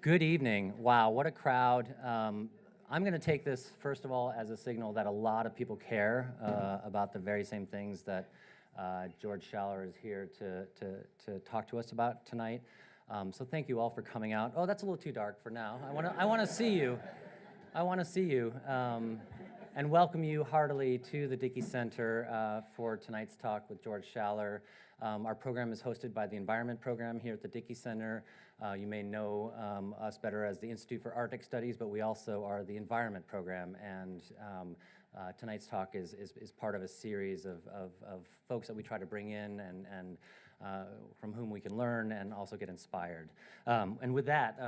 Good evening. Wow, what a crowd. I'm going to take this, first of all, as a signal that a lot of people care about the very same things that George Schaller is here to talk to us about tonight. So thank you all for coming out. Oh, that's a little too dark for now. I want to see you. I want to see you and welcome you heartily to the Dickey Center for tonight's talk with George Schaller. Our program is hosted by the Environment Program here at the Dickey Center. You may know us better as the Institute for Arctic Studies, but we also are the Environment Program, and tonight's talk is part of a series of folks that we try to bring in and from whom we can learn and also get inspired. And with that,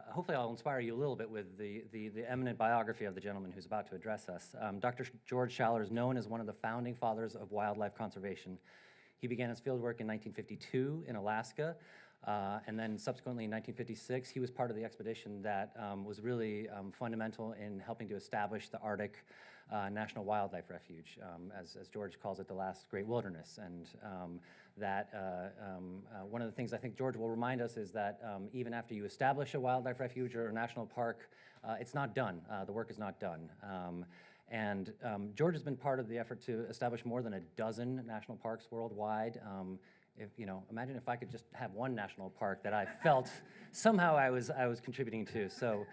hopefully I'll inspire you a little bit with the eminent biography of the gentleman who's about to address us. Dr. George Schaller is known as one of the founding fathers of wildlife conservation. He began his fieldwork in 1952 in Alaska, and then subsequently in 1956, he was part of the expedition that was really fundamental in helping to establish the Arctic National Wildlife Refuge, as George calls it, the last great wilderness. And one of the things I think George will remind us is that even after you establish a wildlife refuge or a national park, it's not done. The work is not done. George has been part of the effort to establish more than a dozen national parks worldwide. Imagine if I could just have one national park that I felt somehow I was contributing to. So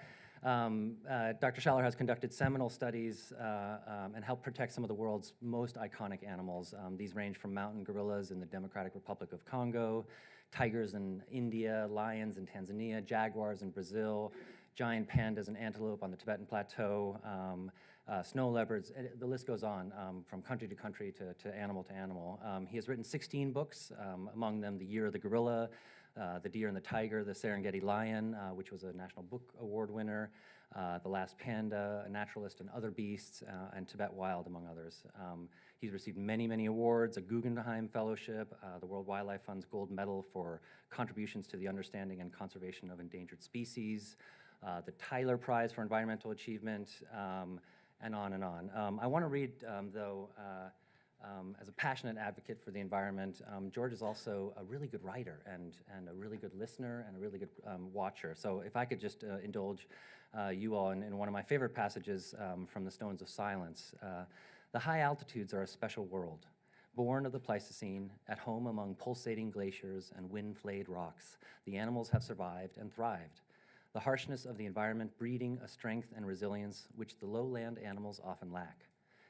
Dr. Schaller has conducted seminal studies and helped protect some of the world's most iconic animals. These range from mountain gorillas in the Democratic Republic of Congo, tigers in India, lions in Tanzania, jaguars in Brazil, giant pandas and antelope on the Tibetan Plateau, snow leopards, the list goes on from country to country to animal to animal. He has written 16 books, among them The Year of the Gorilla, The Deer and the Tiger, The Serengeti Lion, which was a National Book Award winner, The Last Panda, A Naturalist and Other Beasts, and Tibet Wild, among others. He's received many, many awards, a Guggenheim Fellowship, the World Wildlife Fund's Gold Medal for contributions to the understanding and conservation of endangered species, the Tyler Prize for Environmental Achievement, and on and on. I want to read, though, as a passionate advocate for the environment, George is also a really good writer and a really good listener and a really good watcher. So if I could just indulge you all in one of my favorite passages from the Stones of Silence. The high altitudes are a special world, born of the Pleistocene, at home among pulsating glaciers and wind-flayed rocks. The animals have survived and thrived. The harshness of the environment breeding a strength and resilience which the lowland animals often lack.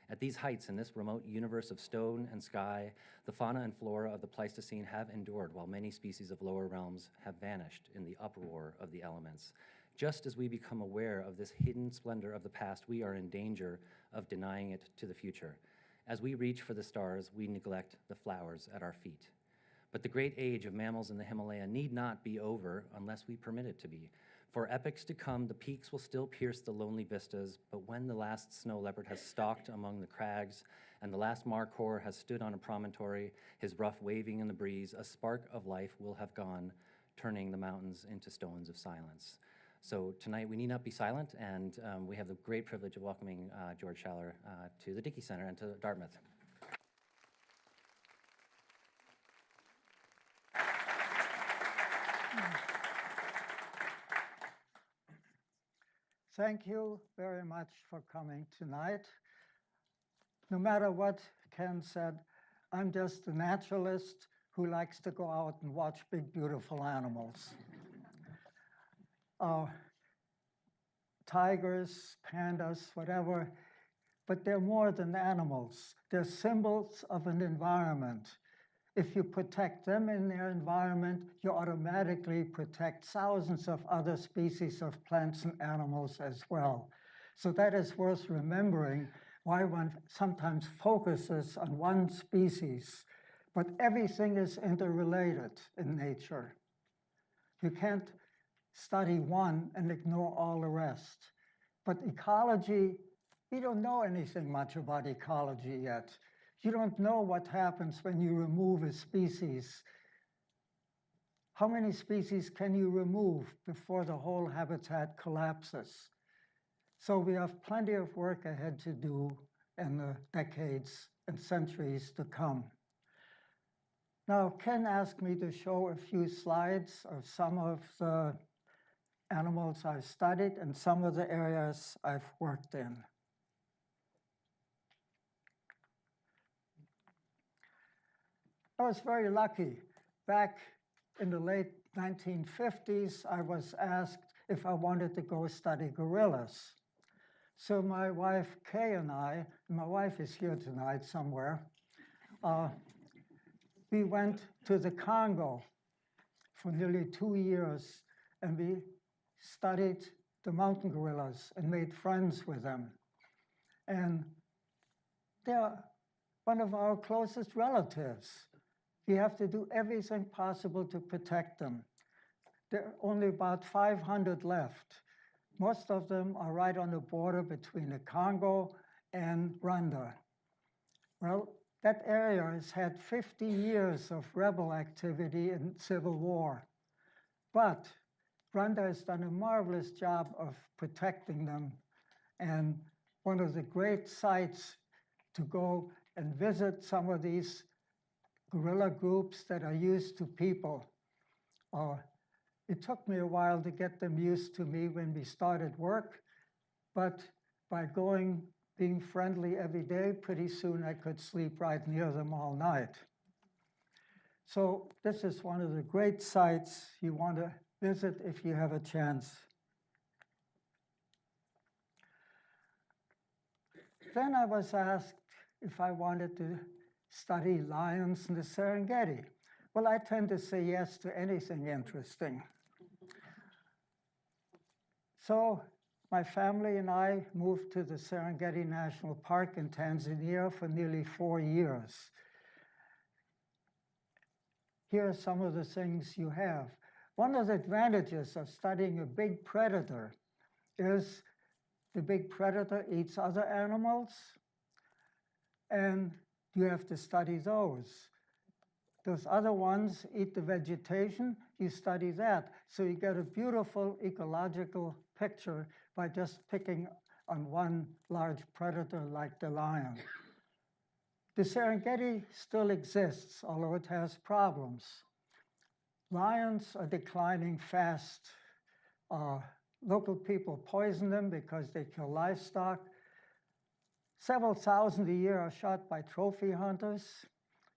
At these heights in this remote universe of stone and sky, the fauna and flora of the Pleistocene have endured, while many species of lower realms have vanished in the uproar of the elements. Just as we become aware of this hidden splendor of the past, we are in danger of denying it to the future. As we reach for the stars, we neglect the flowers at our feet. But the great age of mammals in the Himalaya need not be over unless we permit it to be. For epochs to come, the peaks will still pierce the lonely vistas, but when the last snow leopard has stalked among the crags and the last markhor has stood on a promontory, his ruff waving in the breeze, a spark of life will have gone, turning the mountains into stones of silence. So tonight we need not be silent, and we have the great privilege of welcoming George Schaller to the Dickey Center and to Dartmouth. Thank you very much for coming tonight. No matter what Ken said, I'm just a naturalist who likes to go out and watch big, beautiful animals. Tigers, pandas, whatever, but they're more than animals. They're symbols of an environment. If you protect them in their environment, you automatically protect thousands of other species of plants and animals as well. So that is worth remembering why one sometimes focuses on one species, but everything is interrelated in nature. You can't study one and ignore all the rest. But ecology, we don't know anything much about ecology yet. You don't know what happens when you remove a species. How many species can you remove before the whole habitat collapses? So we have plenty of work ahead to do in the decades and centuries to come. Now, Ken asked me to show a few slides of some of the animals I've studied and some of the areas I've worked in. I was very lucky. Back in the late 1950s, I was asked if I wanted to go study gorillas. So my wife Kay and I, my wife is here tonight somewhere, we went to the Congo for nearly 2 years, and we studied the mountain gorillas and made friends with them. And they're one of our closest relatives. We have to do everything possible to protect them. There are only about 500 left. Most of them are right on the border between the Congo and Rwanda. Well, that area has had 50 years of rebel activity and civil war. But Rwanda has done a marvelous job of protecting them. And one of the great sites to go and visit some of these guerrilla groups that are used to people. It took me a while to get them used to me when we started work, but by being friendly every day, pretty soon I could sleep right near them all night. So this is one of the great sites you want to visit if you have a chance. Then I was asked if I wanted to study lions in the Serengeti. Well, I tend to say yes to anything interesting. So my family and I moved to the Serengeti National Park in Tanzania for nearly 4 years. Here are some of the things you have. One of the advantages of studying a big predator is the big predator eats other animals, and you have to study those. Those other ones eat the vegetation, you study that. So you get a beautiful ecological picture by just picking on one large predator like the lion. The Serengeti still exists, although it has problems. Lions are declining fast. Local people poison them because they kill livestock. Several thousand a year are shot by trophy hunters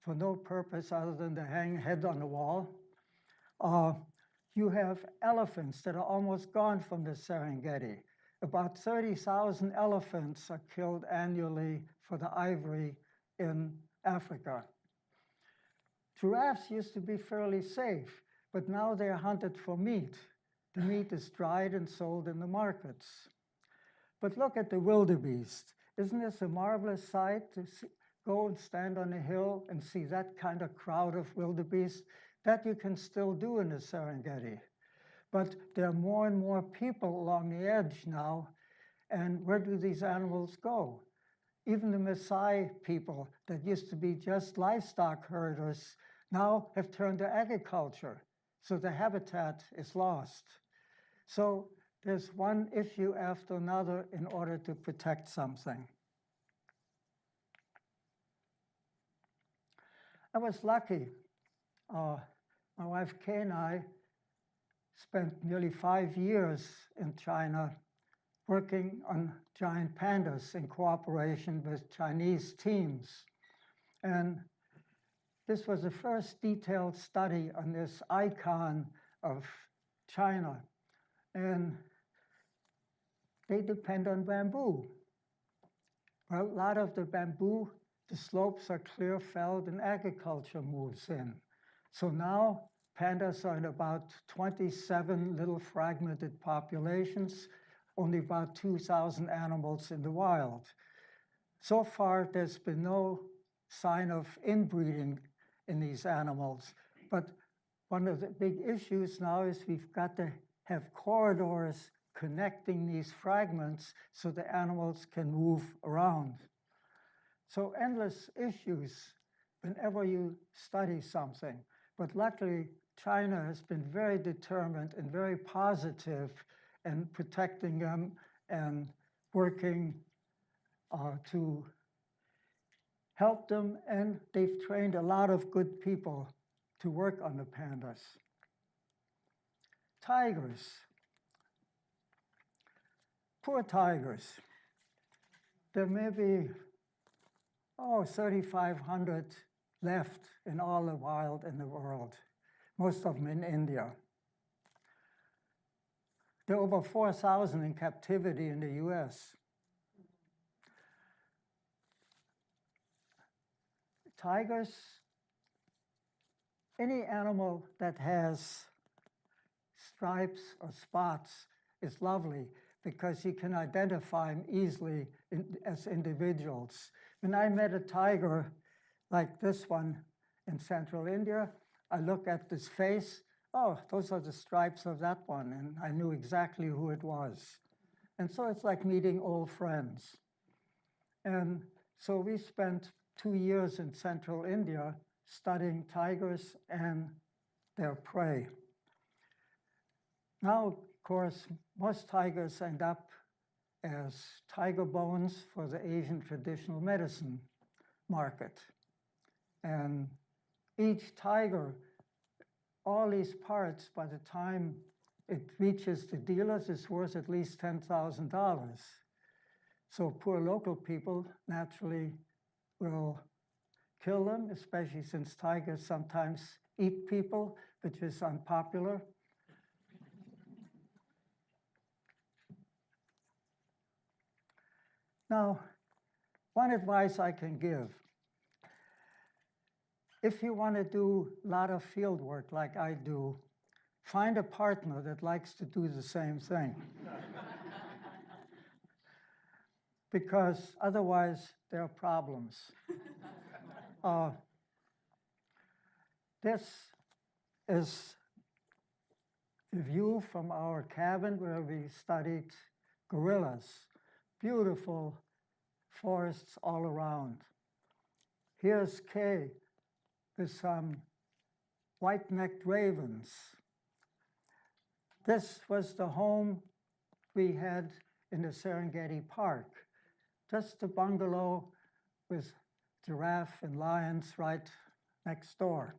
for no purpose other than to hang head on the wall. You have elephants that are almost gone from the Serengeti. About 30,000 elephants are killed annually for the ivory in Africa. Giraffes used to be fairly safe, but now they're hunted for meat. The meat is dried and sold in the markets. But look at the wildebeest. Isn't this a marvelous sight to go and stand on a hill and see that kind of crowd of wildebeest? That you can still do in the Serengeti. But there are more and more people along the edge now, and where do these animals go? Even the Maasai people that used to be just livestock herders now have turned to agriculture, so the habitat is lost. So there's one issue after another in order to protect something. I was lucky. My wife Kay and I spent nearly 5 years in China working on giant pandas in cooperation with Chinese teams. And this was the first detailed study on this icon of China. And they depend on bamboo. Well, a lot of the bamboo, the slopes are clear felled and agriculture moves in. So now pandas are in about 27 little fragmented populations, only about 2,000 animals in the wild. So far, there's been no sign of inbreeding in these animals. But one of the big issues now is we've got to have corridors connecting these fragments so the animals can move around. So endless issues whenever you study something. But luckily, China has been very determined and very positive in protecting them and working to help them. And they've trained a lot of good people to work on the pandas. Tigers. Poor tigers. There may be, 3,500 left in all the wild in the world, most of them in India. There are over 4,000 in captivity in the US. Tigers, any animal that has stripes or spots is lovely because you can identify them easily as individuals. When I met a tiger like this one in central India, I look at this face, oh, those are the stripes of that one, and I knew exactly who it was. And so it's like meeting old friends. And so we spent 2 years in central India studying tigers and their prey. Now, of course, most tigers end up as tiger bones for the Asian traditional medicine market. And each tiger, all these parts, by the time it reaches the dealers, is worth at least $10,000. So poor local people naturally will kill them, especially since tigers sometimes eat people, which is unpopular. Now, one advice I can give, if you want to do a lot of field work like I do, find a partner that likes to do the same thing. Because otherwise, there are problems. This is a view from our cabin where we studied gorillas. Beautiful forests all around. Here's Kay with some white-necked ravens. This was the home we had in the Serengeti Park. Just a bungalow with giraffe and lions right next door.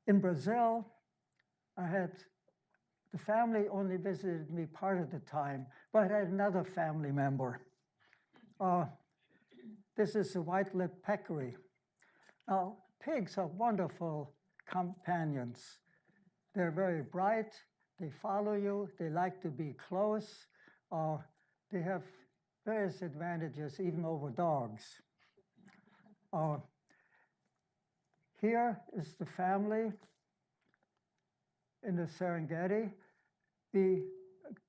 In Brazil, the family only visited me part of the time, but I had another family member. This is a white-lipped peccary. Now, pigs are wonderful companions. They're very bright, they follow you, they like to be close, they have various advantages even over dogs. Here is the family in the Serengeti. We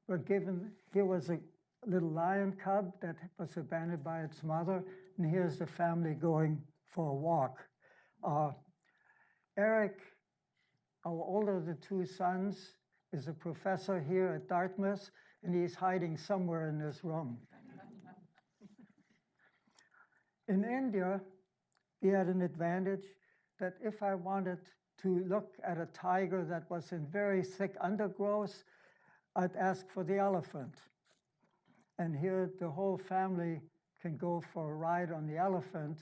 were given, here was a little lion cub that was abandoned by its mother, and here's the family going for a walk. Eric, our older of the two sons, is a professor here at Dartmouth, and he's hiding somewhere in this room. In India, we had an advantage that if I wanted to look at a tiger that was in very thick undergrowth, I'd ask for the elephant. And here the whole family can go for a ride on the elephant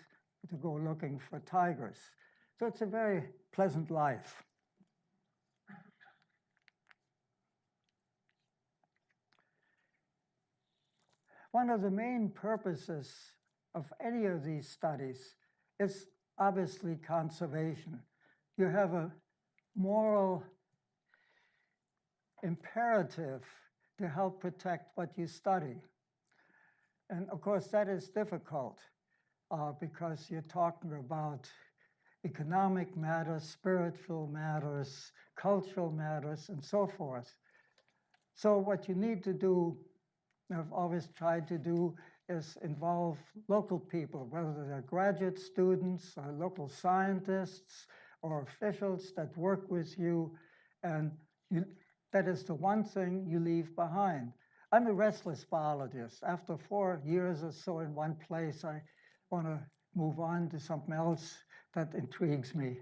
to go looking for tigers. So it's a very pleasant life. One of the main purposes of any of these studies is obviously conservation. You have a moral imperative to help protect what you study. And of course, that is difficult because you're talking about economic matters, spiritual matters, cultural matters, and so forth. So what you need to do, I've always tried to do, is involve local people, whether they're graduate students or local scientists or officials that work with you, and that is the one thing you leave behind. I'm a restless biologist. After 4 years or so in one place, I want to move on to something else that intrigues me.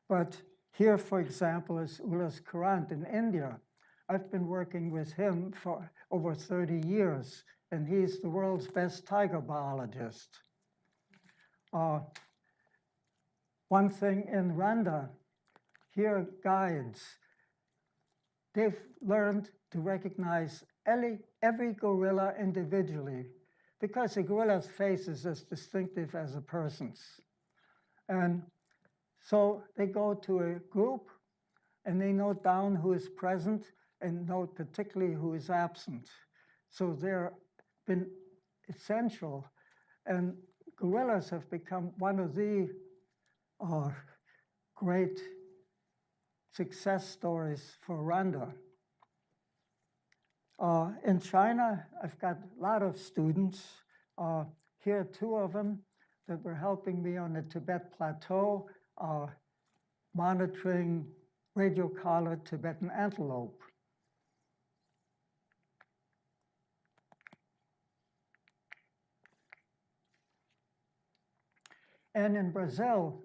But here, for example, is Ullas Kurant in India. I've been working with him for over 30 years, and he's the world's best tiger biologist. One thing in Rwanda, here guides, they've learned to recognize every gorilla individually because a gorilla's face is as distinctive as a person's. And so they go to a group and they note down who is present and note particularly who is absent. So they're been essential. And gorillas have become one of the great success stories for Rwanda. In China, I've got a lot of students. Here are two of them that were helping me on the Tibetan Plateau, monitoring radio-collared Tibetan antelope. And in Brazil,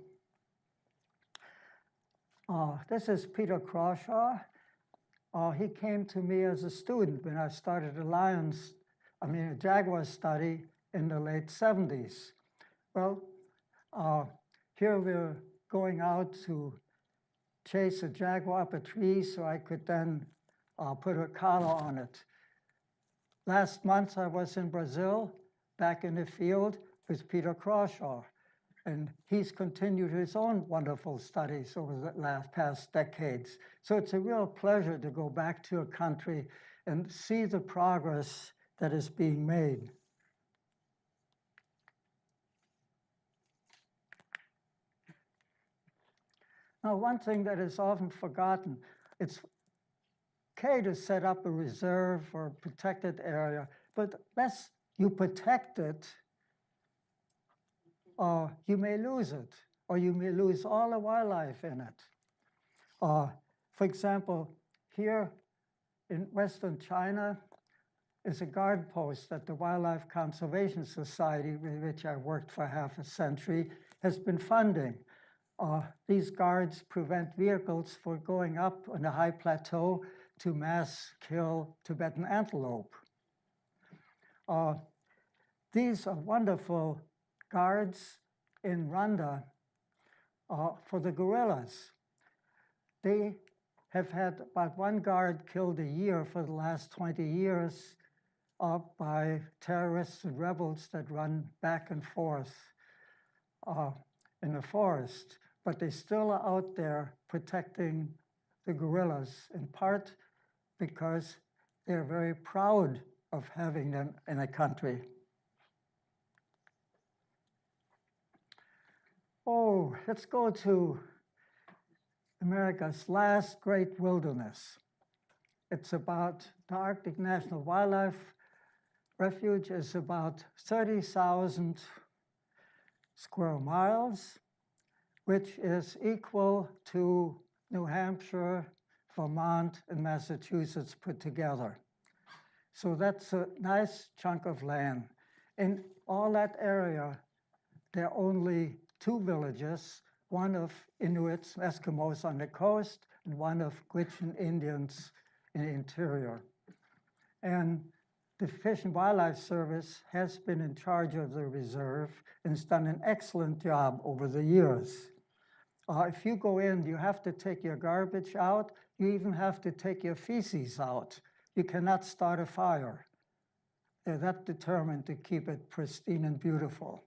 this is Peter Crawshaw. He came to me as a student when I started a jaguar study in the late 70s. Well, here we're going out to chase a jaguar up a tree so I could then put a collar on it. Last month I was in Brazil, back in the field with Peter Crawshaw. And he's continued his own wonderful studies over the past decades. So it's a real pleasure to go back to a country and see the progress that is being made. Now, one thing that is often forgotten, it's okay to set up a reserve or a protected area, but unless you protect it, you may lose it, or you may lose all the wildlife in it. For example, here in Western China is a guard post that the Wildlife Conservation Society, with which I worked for half a century, has been funding. These guards prevent vehicles from going up on the high plateau to mass kill Tibetan antelope. These are wonderful guards in Rwanda for the gorillas. They have had about one guard killed a year for the last 20 years by terrorists and rebels that run back and forth in the forest. But they still are out there protecting the gorillas, in part because they're very proud of having them in a country. Oh, let's go to America's last great wilderness. It's about the Arctic National Wildlife Refuge is about 30,000 square miles, which is equal to New Hampshire, Vermont, and Massachusetts put together. So that's a nice chunk of land. In all that area, there are only two villages, one of Inuits, Eskimos on the coast, and one of Gwich'in Indians in the interior. And the Fish and Wildlife Service has been in charge of the reserve and has done an excellent job over the years. If you go in, you have to take your garbage out. You even have to take your feces out. You cannot start a fire. They're that determined to keep it pristine and beautiful.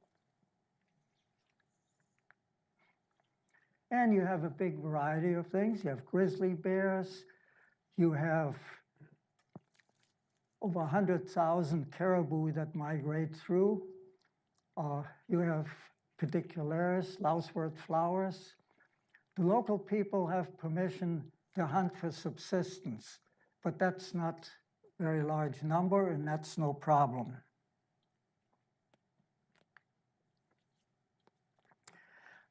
And you have a big variety of things. You have grizzly bears. You have over 100,000 caribou that migrate through. You have pedicularis, lousewort flowers. The local people have permission to hunt for subsistence, but that's not a very large number, and that's no problem.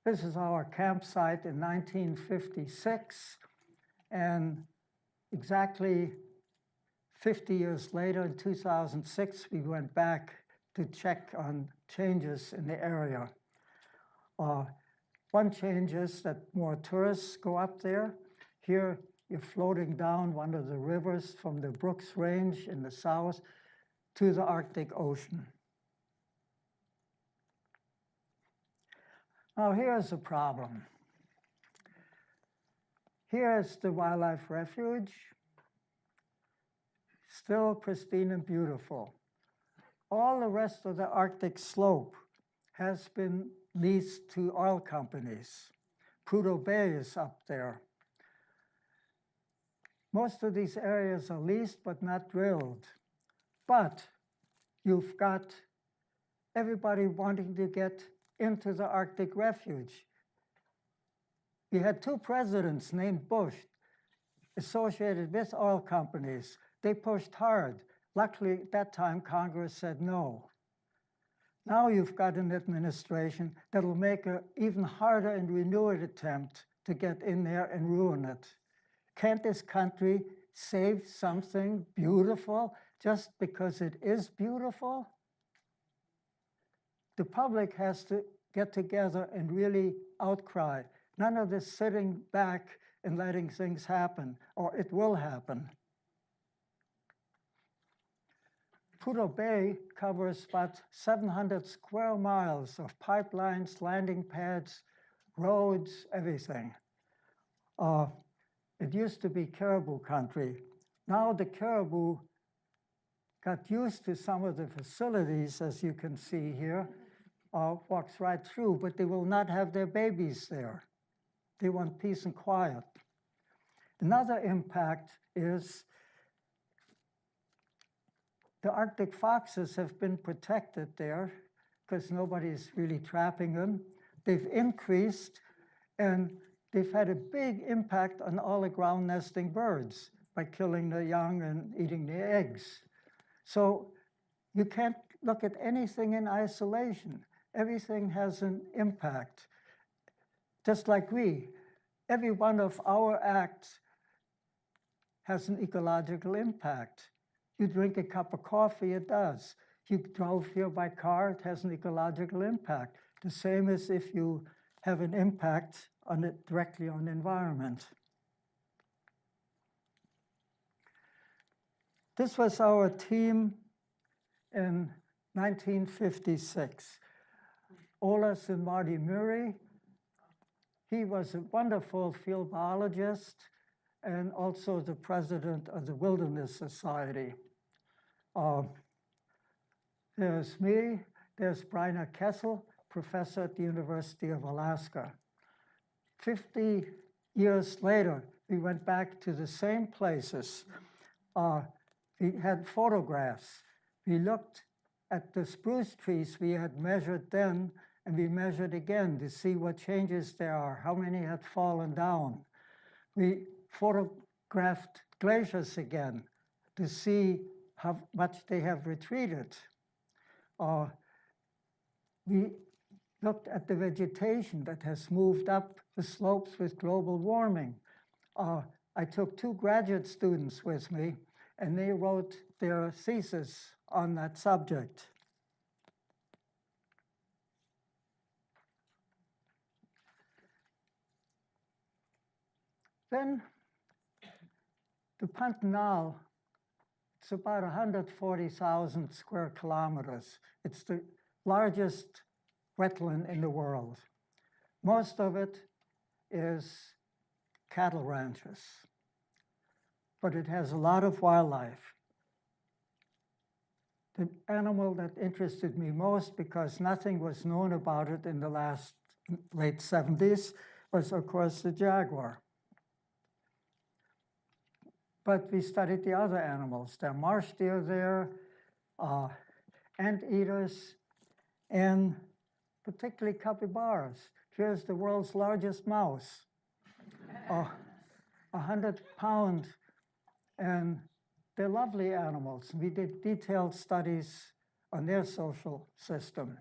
This is our campsite in 1956, and exactly 50 years later, in 2006, we went back to check on changes in the area. One change is that more tourists go up there. Here, you're floating down one of the rivers from the Brooks Range in the south to the Arctic Ocean. Now here's the problem. Here's the wildlife refuge, still pristine and beautiful. All the rest of the Arctic slope has been leased to oil companies. Prudhoe Bay is up there. Most of these areas are leased but not drilled. But you've got everybody wanting to get into the Arctic refuge. We had two presidents named Bush associated with oil companies. They pushed hard. Luckily, at that time, Congress said no. Now you've got an administration that will make an even harder and renewed attempt to get in there and ruin it. Can't this country save something beautiful just because it is beautiful? The public has to get together and really outcry. None of this sitting back and letting things happen, or it will happen. Prudhoe Bay covers about 700 square miles of pipelines, landing pads, roads, everything. It used to be caribou country. Now the caribou got used to some of the facilities, as you can see here, walks right through, but they will not have their babies there. They want peace and quiet. Another impact is the Arctic foxes have been protected there because nobody's really trapping them. They've increased, and they've had a big impact on all the ground nesting birds by killing the young and eating the eggs. So you can't look at anything in isolation. Everything has an impact. Just like every one of our acts has an ecological impact. You drink a cup of coffee, it does. You drove here by car, it has an ecological impact. The same as if you have an impact on it directly on the environment. This was our team in 1956. Olaus and Marty Murray. He was a wonderful field biologist and also the president of the Wilderness Society. There's me, there's Bryna Kessel, professor at the University of Alaska. 50 years later, we went back to the same places. We had photographs. We looked at the spruce trees we had measured then, and we measured again to see what changes there are, how many had fallen down. We photographed glaciers again to see how much they have retreated. We looked at the vegetation that has moved up the slopes with global warming. I took two graduate students with me, and they wrote their thesis on that subject. Then the Pantanal, it's about 140,000 square kilometers. It's the largest wetland in the world. Most of it is cattle ranches, but it has a lot of wildlife. The animal that interested me most, because nothing was known about it in the late 70s, was, of course, the jaguar. But we studied the other animals. There are marsh deer there, anteaters, and particularly capybaras. Here's the world's largest mouse, 100-pound, and they're lovely animals. We did detailed studies on their social system.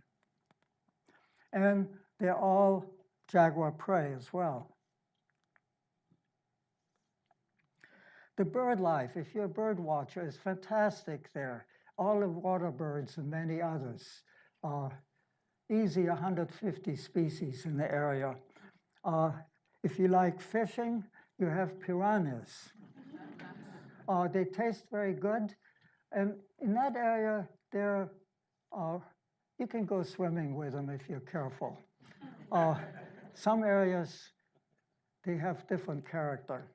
And they're all jaguar prey as well. The bird life, if you're a bird watcher, is fantastic there. All the water birds and many others. Easy 150 species in the area. If you like fishing, you have piranhas. They taste very good. And in that area, you can go swimming with them if you're careful. Some areas, they have different character.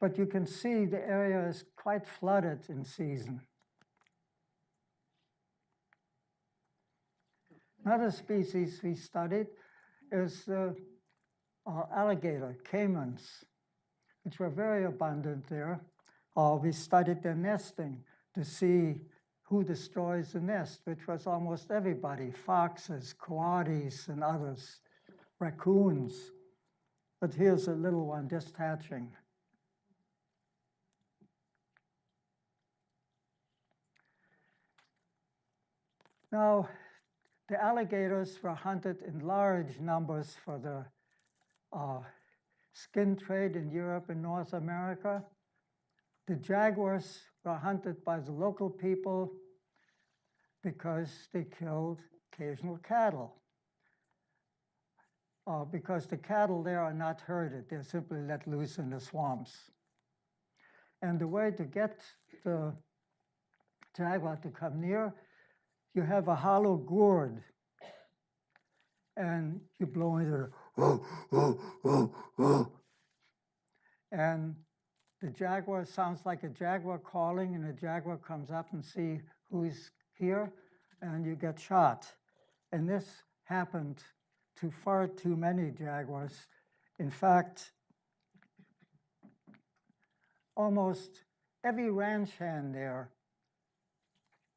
But you can see the area is quite flooded in season. Another species we studied is the alligator, caimans, which were very abundant there. We studied their nesting to see who destroys the nest, which was almost everybody, foxes, coyotes, and others, raccoons. But here's a little one just hatching. Now, the alligators were hunted in large numbers for the skin trade in Europe and North America. The jaguars were hunted by the local people because they killed occasional cattle. Because the cattle there are not herded, they're simply let loose in the swamps. And the way to get the jaguar to come near, you have a hollow gourd, and you blow into it, and the jaguar sounds like a jaguar calling, and the jaguar comes up and see who's here, and you get shot. And this happened to far too many jaguars. In fact, almost every ranch hand there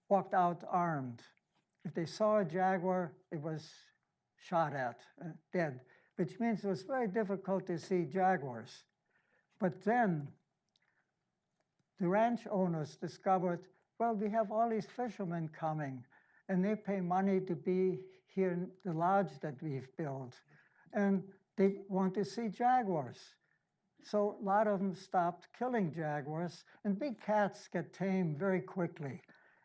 walked out armed. If they saw a jaguar, it was shot at, dead, which means it was very difficult to see jaguars. But then the ranch owners discovered, well, we have all these fishermen coming, and they pay money to be here in the lodge that we've built, and they want to see jaguars. So a lot of them stopped killing jaguars, and big cats get tamed very quickly.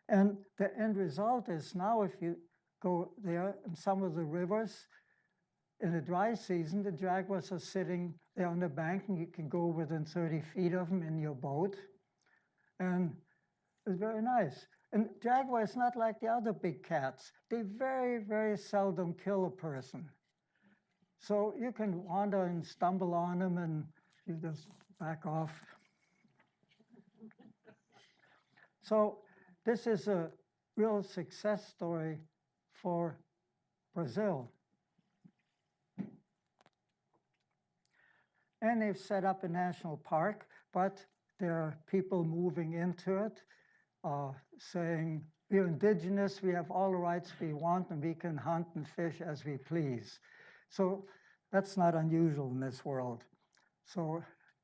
And the end result is now if you go there in some of the rivers, in the dry season, the jaguars are sitting there on the bank, and you can go within 30 feet of them in your boat. And it's very nice. And jaguar is not like the other big cats. They very, very seldom kill a person. So you can wander and stumble on them, and you just back off. So this is a real success story for Brazil. And they've set up a national park, but there are people moving into it, saying, we're indigenous, we have all the rights we want, and we can hunt and fish as we please. So that's not unusual in this world. So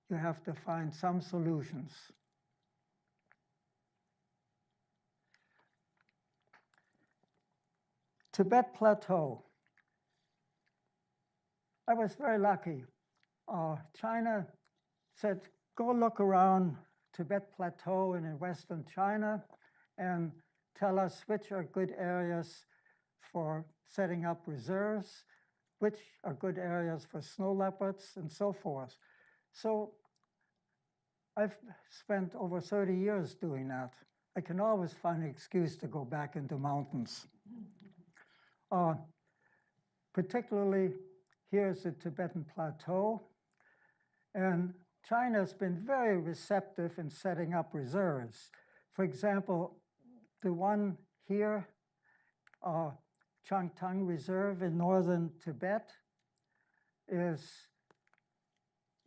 you have to find some solutions. Tibet Plateau. I was very lucky. China said, go look around Tibet Plateau and in Western China and tell us which are good areas for setting up reserves, which are good areas for snow leopards, and so forth. So I've spent over 30 years doing that. I can always find an excuse to go back into mountains. Particularly, here's the Tibetan Plateau. And China's been very receptive in setting up reserves. For example, the one here, Changtang Reserve in northern Tibet, is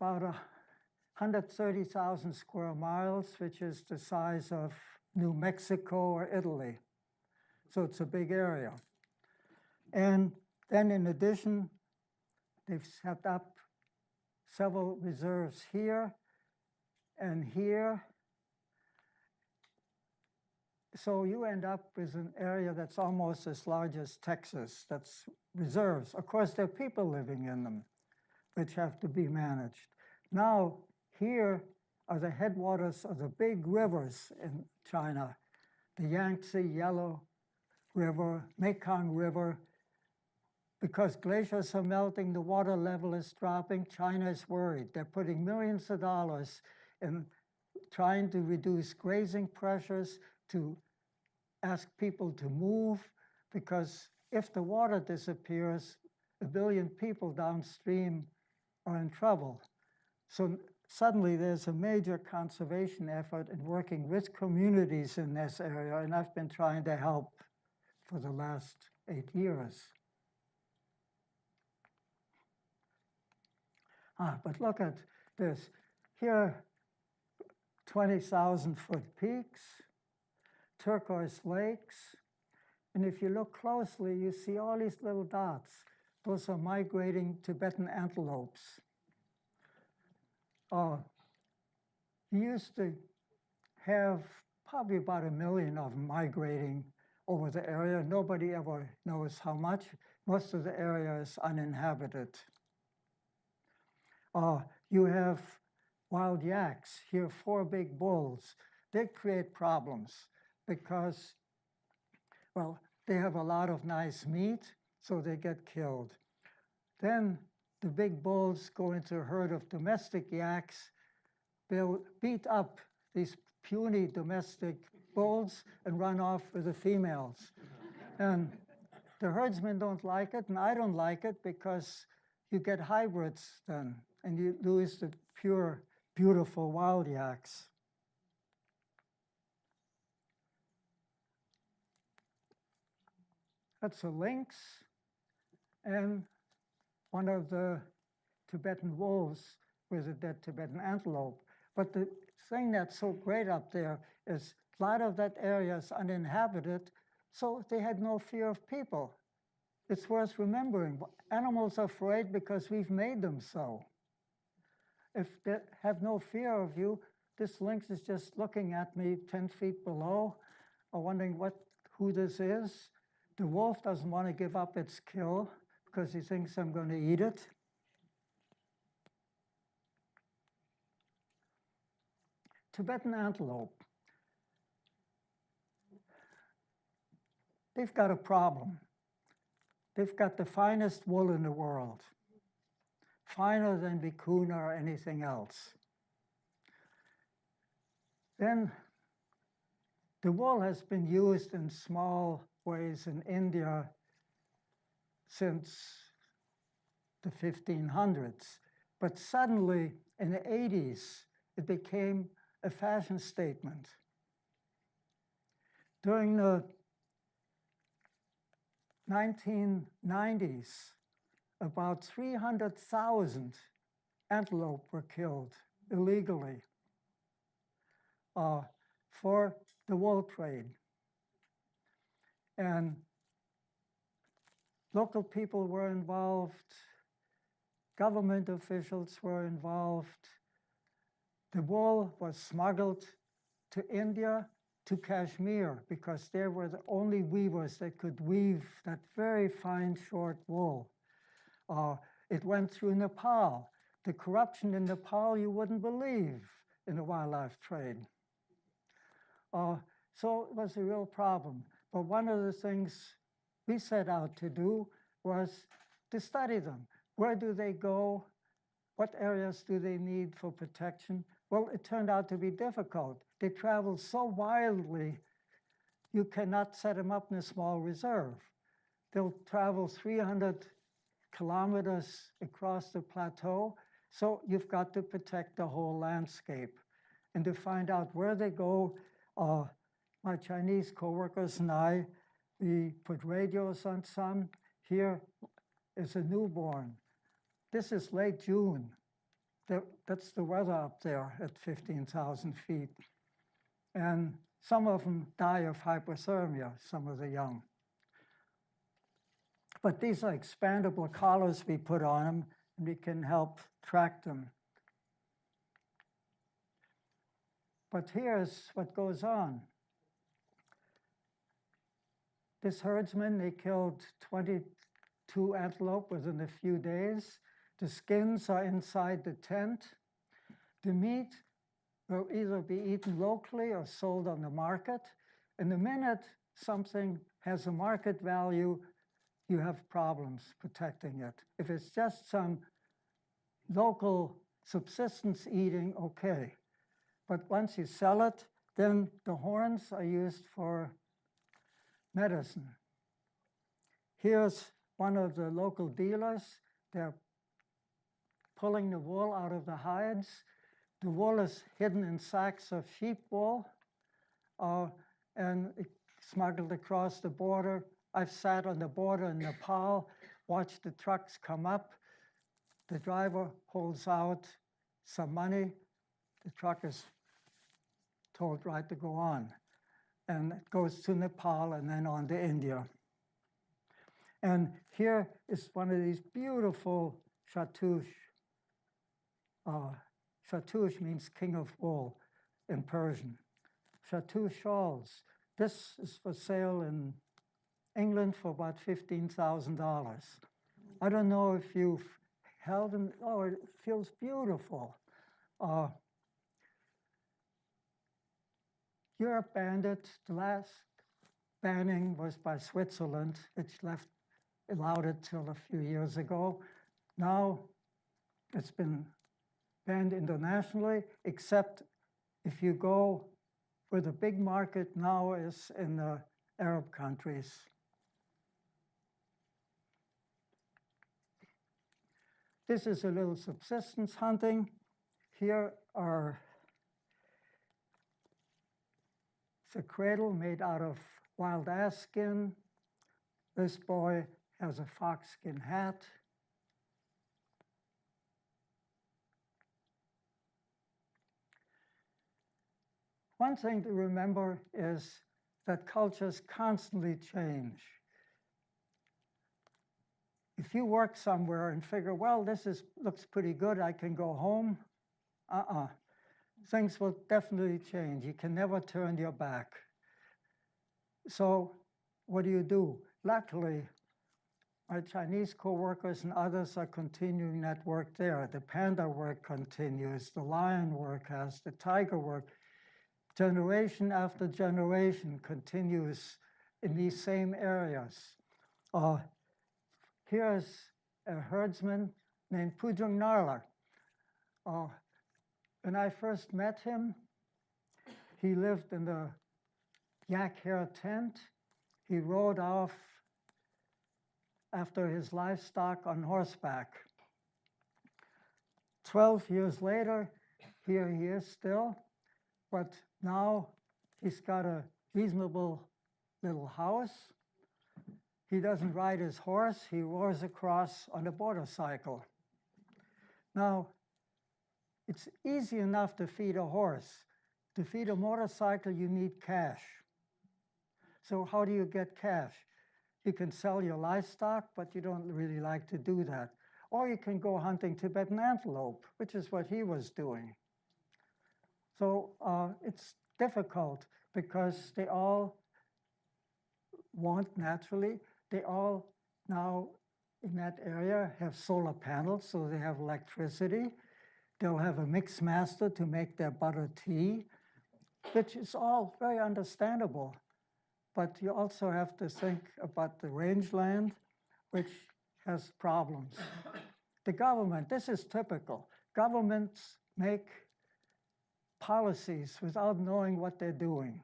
about 130,000 square miles, which is the size of New Mexico or Italy. So it's a big area. And then in addition, they've set up several reserves here and here. So you end up with an area that's almost as large as Texas. That's reserves. Of course, there are people living in them, which have to be managed. Now, here are the headwaters of the big rivers in China, the Yangtze, Yellow River, Mekong River. Because glaciers are melting, the water level is dropping, China is worried. They're putting millions of dollars in trying to reduce grazing pressures, to ask people to move, because if the water disappears, a billion people downstream are in trouble. So suddenly there's a major conservation effort in working with communities in this area, and I've been trying to help for the last 8 years. But look at this. Here, 20,000-foot peaks, turquoise lakes, and if you look closely, you see all these little dots. Those are migrating Tibetan antelopes. You used to have probably about 1 million of them migrating over the area. Nobody ever knows how much. Most of the area is uninhabited. You have wild yaks. Here, 4 big bulls. They create problems because, well, they have a lot of nice meat, so they get killed. Then the big bulls go into a herd of domestic yaks. They'll beat up these puny domestic bulls and run off with the females. And the herdsmen don't like it, and I don't like it, because you get hybrids then, and you lose the pure, beautiful wild yaks. That's a lynx and one of the Tibetan wolves with a dead Tibetan antelope. But the thing that's so great up there is a lot of that area is uninhabited, so they had no fear of people. It's worth remembering. Animals are afraid because we've made them so. If they have no fear of you, this lynx is just looking at me 10 feet below, or wondering who this is. The wolf doesn't want to give up its kill because he thinks I'm going to eat it. Tibetan antelope. They've got a problem. They've got the finest wool in the world, finer than vicuna or anything else. Then the wool has been used in small ways in India since the 1500s. But suddenly, in the 80s, it became a fashion statement. During the 1990s, about 300,000 antelope were killed illegally for the wool trade. And local people were involved, government officials were involved. The wool was smuggled to India, to Kashmir, because there were the only weavers that could weave that very fine, short wool. It went through Nepal. The corruption in Nepal you wouldn't believe in the wildlife trade. So it was a real problem. But one of the things we set out to do was to study them. Where do they go? What areas do they need for protection? Well, it turned out to be difficult. They travel so wildly, you cannot set them up in a small reserve. They'll travel 300 kilometers across the plateau, so you've got to protect the whole landscape. And to find out where they go, my Chinese coworkers and I, we put radios on some. Here is a newborn. This is late June. That's the weather up there at 15,000 feet. And some of them die of hypothermia, some of the young. But these are expandable collars we put on them, and we can help track them. But here's what goes on. This herdsman, they killed 22 antelope within a few days. The skins are inside the tent. The meat will either be eaten locally or sold on the market. And the minute something has a market value, you have problems protecting it. If it's just some local subsistence eating, okay. But once you sell it, then the horns are used for medicine. Here's one of the local dealers. They're pulling the wool out of the hides. The wool is hidden in sacks of sheep wool and smuggled across the border. I've sat on the border in Nepal, watched the trucks come up. The driver holds out some money. The truck is told right to go on. And it goes to Nepal and then on to India. And here is one of these beautiful chatouche. Chatouche means king of wool in Persian. Chatouche shawls. This is for sale in England for about $15,000. I don't know if you've held them. Oh, it feels beautiful. Europe banned it. The last banning was by Switzerland, which allowed it till a few years ago. Now it's been banned internationally, except if you go where the big market now is in the Arab countries. This is a little subsistence hunting. Here are the cradle made out of wild ass skin. This boy has a fox skin hat. One thing to remember is that cultures constantly change. If you work somewhere and figure, well, looks pretty good, I can go home, things will definitely change. You can never turn your back. So what do? Luckily, my Chinese co-workers and others are continuing that work there. The panda work continues, the lion work has, the tiger work. Generation after generation continues in these same areas. Here's a herdsman named Pujung Narla. When I first met him, he lived in the yak hair tent. He rode off after his livestock on horseback. 12 years later, here he is still, but now he's got a reasonable little house. He doesn't ride his horse, he roars across on a motorcycle. Now, it's easy enough to feed a horse. To feed a motorcycle, you need cash. So how do you get cash? You can sell your livestock, but you don't really like to do that. Or you can go hunting Tibetan antelope, which is what he was doing. So it's difficult because they all want naturally. They all now in that area have solar panels, so they have electricity. They'll have a mix master to make their butter tea, which is all very understandable. But you also have to think about the rangeland, which has problems. The government, this is typical. Governments make policies without knowing what they're doing.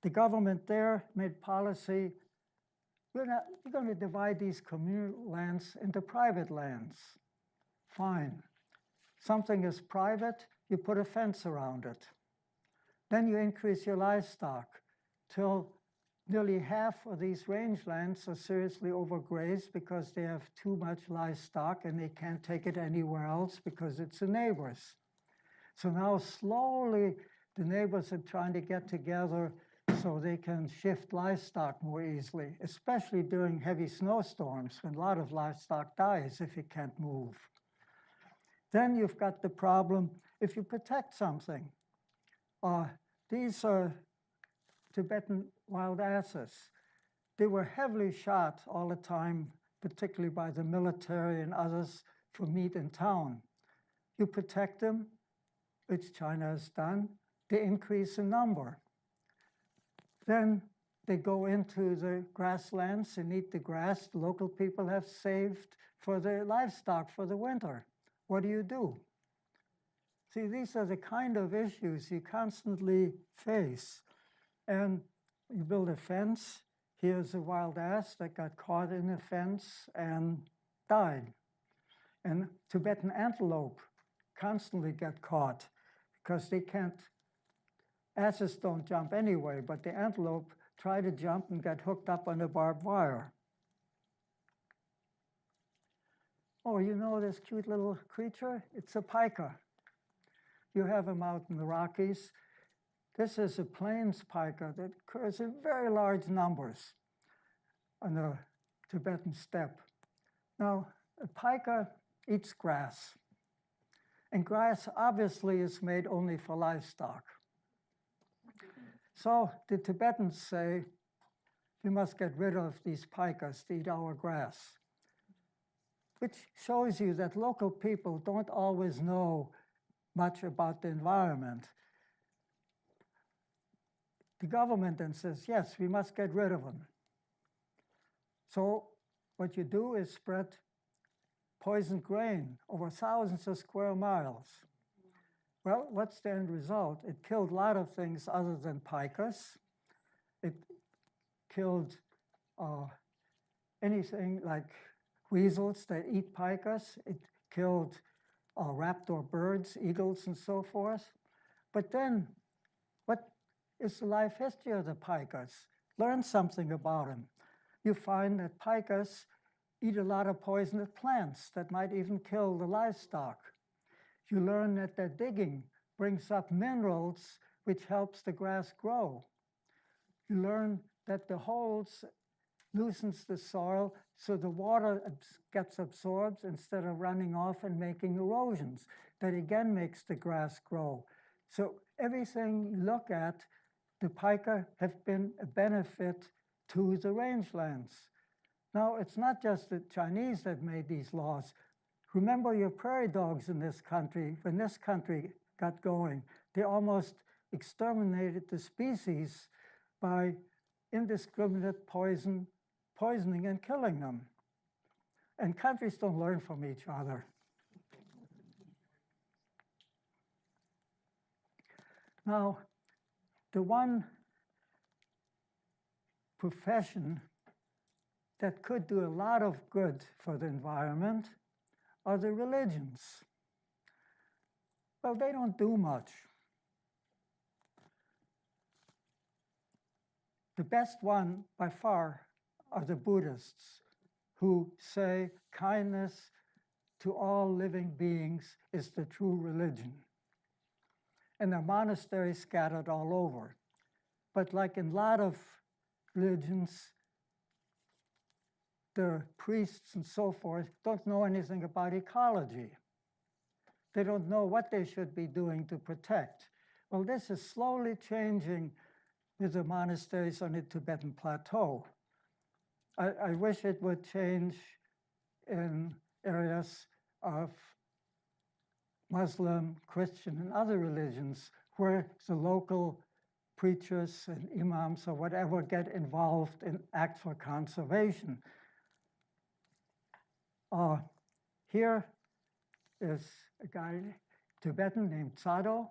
The government there made policy, we're going to divide these communal lands into private lands. Fine. Something is private, you put a fence around it. Then you increase your livestock till nearly half of these rangelands are seriously overgrazed because they have too much livestock and they can't take it anywhere else because it's the neighbors. So now slowly the neighbors are trying to get together so they can shift livestock more easily, especially during heavy snowstorms when a lot of livestock dies if it can't move. Then you've got the problem if you protect something. These are Tibetan wild asses. They were heavily shot all the time, particularly by the military and others for meat in town. You protect them, which China has done, they increase in number. Then they go into the grasslands and eat the grass the local people have saved for their livestock for the winter. What do? See, these are the kind of issues you constantly face. And you build a fence Here's a wild ass that got caught in a fence and died. And Tibetan antelope constantly get caught because they can't, asses don't jump anyway, but the antelope try to jump and get hooked up on the barbed wire. Oh, you know this cute little creature? It's a pika. You have them out in the Rockies. This is a plains pika that occurs in very large numbers on the Tibetan steppe. Now, a pika eats grass. And grass obviously is made only for livestock. So the Tibetans say, we must get rid of these pikas to eat our grass, which shows you that local people don't always know much about the environment. The government then says, yes, we must get rid of them. So what you do is spread poisoned grain over thousands of square miles. Well, what's the end result? It killed a lot of things other than pikas. It killed anything like weasels that eat pikas. It killed raptor birds, eagles, and so forth. But then, what is the life history of the pikas? Learn something about them. You find that pikas eat a lot of poisonous plants that might even kill the livestock. You learn that their digging brings up minerals which helps the grass grow. You learn that the holes loosens the soil so the water gets absorbed instead of running off and making erosions. That again makes the grass grow. So everything you look at, the pika have been a benefit to the rangelands. Now, it's not just the Chinese that made these laws. Remember your prairie dogs in this country. When this country got going, they almost exterminated the species by indiscriminate poisoning and killing them. And countries don't learn from each other. Now, the one profession that could do a lot of good for the environment are the religions. Well, they don't do much. The best one, by far, are the Buddhists, who say kindness to all living beings is the true religion. And there are monasteries scattered all over. But like in a lot of religions, the priests and so forth don't know anything about ecology. They don't know what they should be doing to protect. Well, this is slowly changing with the monasteries on the Tibetan Plateau. I wish it would change in areas of Muslim, Christian, and other religions where the local preachers and imams or whatever get involved in acts for conservation. Here is a guy, Tibetan, named Tsado,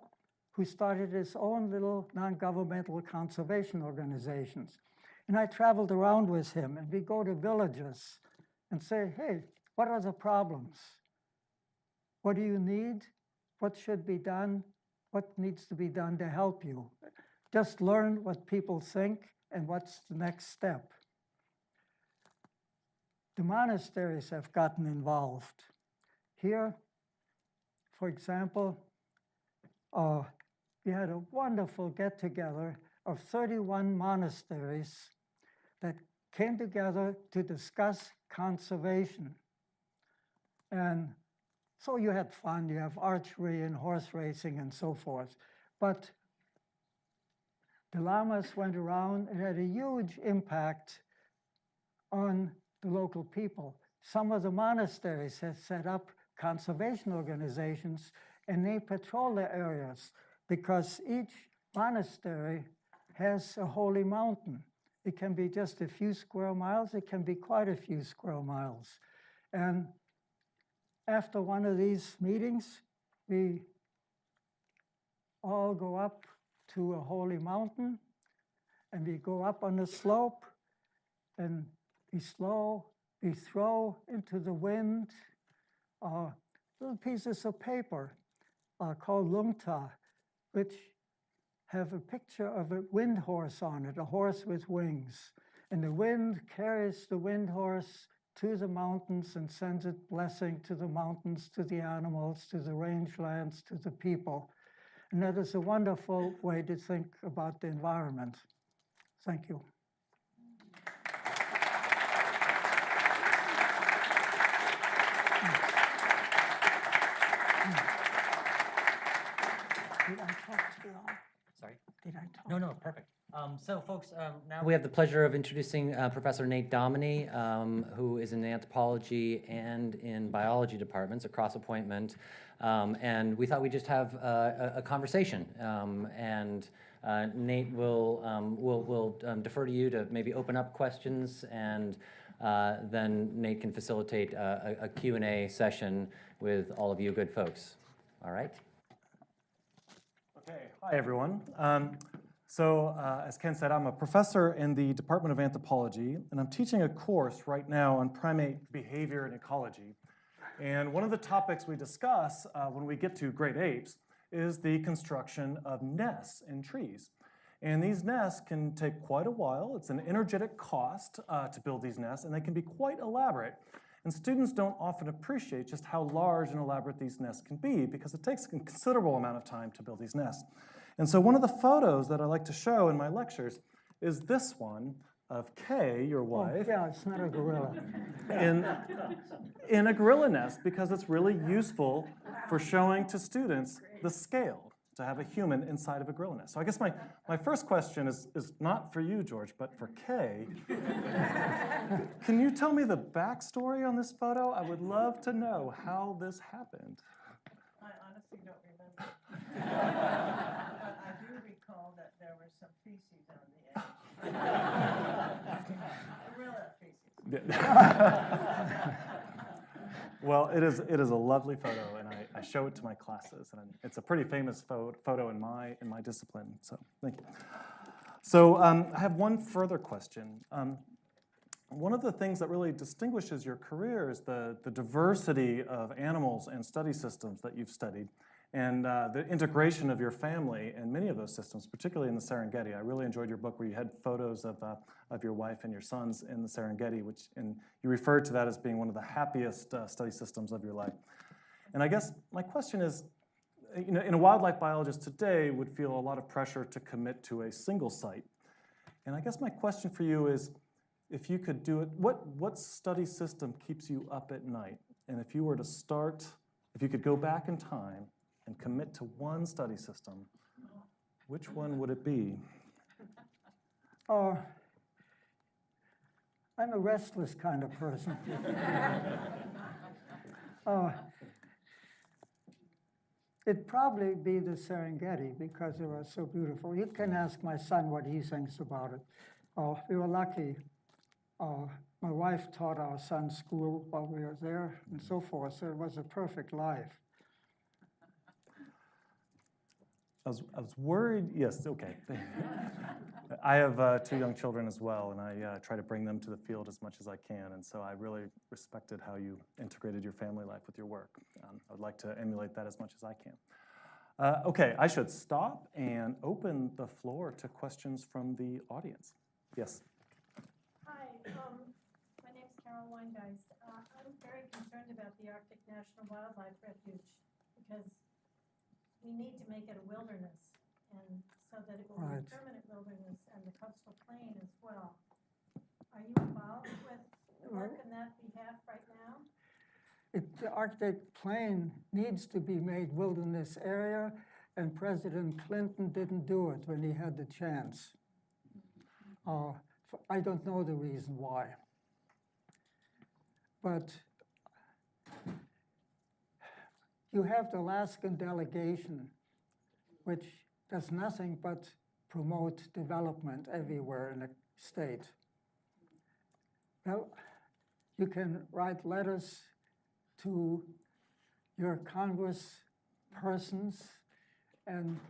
who started his own little non-governmental conservation organizations. And I traveled around with him, and we go to villages and say, hey, what are the problems? What do you need? What should be done? What needs to be done to help you? Just learn what people think and what's the next step. The monasteries have gotten involved. Here, for example, we had a wonderful get-together of 31 monasteries that came together to discuss conservation. And so you had fun, you have archery and horse racing and so forth. But the lamas went around and had a huge impact on the local people. Some of the monasteries have set up conservation organizations, and they patrol the areas because each monastery has a holy mountain. It can be just a few square miles, it can be quite a few square miles. And after one of these meetings, we all go up to a holy mountain, and we go up on the slope, and be slow, be throw into the wind little pieces of paper called lungta, which have a picture of a wind horse on it, a horse with wings. And the wind carries the wind horse to the mountains and sends it blessing to the mountains, to the animals, to the rangelands, to the people. And that is a wonderful way to think about the environment. Thank you. Did I talk too long? Sorry? Did I talk? No, perfect. So folks, now we have the pleasure of introducing Professor Nate Dominy, who is in the anthropology and in biology departments, a cross appointment. And we thought we'd just have a conversation. Nate will defer to you to maybe open up questions, and then Nate can facilitate a Q&A session with all of you good folks. All right? Okay, hi everyone. As Ken said, I'm a professor in the Department of Anthropology, and I'm teaching a course right now on primate behavior and ecology. And one of the topics we discuss when we get to great apes is the construction of nests in trees. And these nests can take quite a while. It's an energetic cost to build these nests, and they can be quite elaborate. And students don't often appreciate just how large and elaborate these nests can be, because it takes a considerable amount of time to build these nests. And so one of the photos that I like to show in my lectures is this one of Kay, your wife. Oh, yeah, it's not a gorilla. In a gorilla nest, because it's really useful for showing to students the scale to have a human inside of a gorilla nest. So I guess my first question is not for you, George, but for Kay. Can you tell me the backstory on this photo? I would love to know how this happened. I honestly don't remember. But I do recall that there was some feces on the edge. Gorilla feces. Well, it is a lovely photo, and I show it to my classes, and it's a pretty famous photo in my discipline. So thank you. So I have one further question. One of the things that really distinguishes your career is the diversity of animals and study systems that you've studied, and the integration of your family in many of those systems, particularly in the Serengeti. I really enjoyed your book where you had photos of your wife and your sons in the Serengeti, and you referred to that as being one of the happiest study systems of your life. And I guess my question is, in a wildlife biologist today would feel a lot of pressure to commit to a single site. And I guess my question for you is, if you could do it, what study system keeps you up at night? And if you were to start, if you could go back in time and commit to one study system, which one would it be? Oh, I'm a restless kind of person. It'd probably be the Serengeti, because they were so beautiful. You can ask my son what he thinks about it. We were lucky. My wife taught our son school while we were there and so forth, so it was a perfect life. I was worried, yes, okay. I have 2 young children as well, and I try to bring them to the field as much as I can, and so I really respected how you integrated your family life with your work. I would like to emulate that as much as I can. Okay, I should stop and open the floor to questions from the audience. Yes? Hi, my name's Carol Weingeist. I'm very concerned about the Arctic National Wildlife Refuge, because we need to make it a wilderness, and so that it will be a Right. permanent wilderness, and the coastal plain as well. Are you involved with the work on that behalf right now? The Arctic plain needs to be made wilderness area, and President Clinton didn't do it when he had the chance. I don't know the reason why. But you have the Alaskan delegation, which does nothing but promote development everywhere in the state. Well, you can write letters to your Congress persons and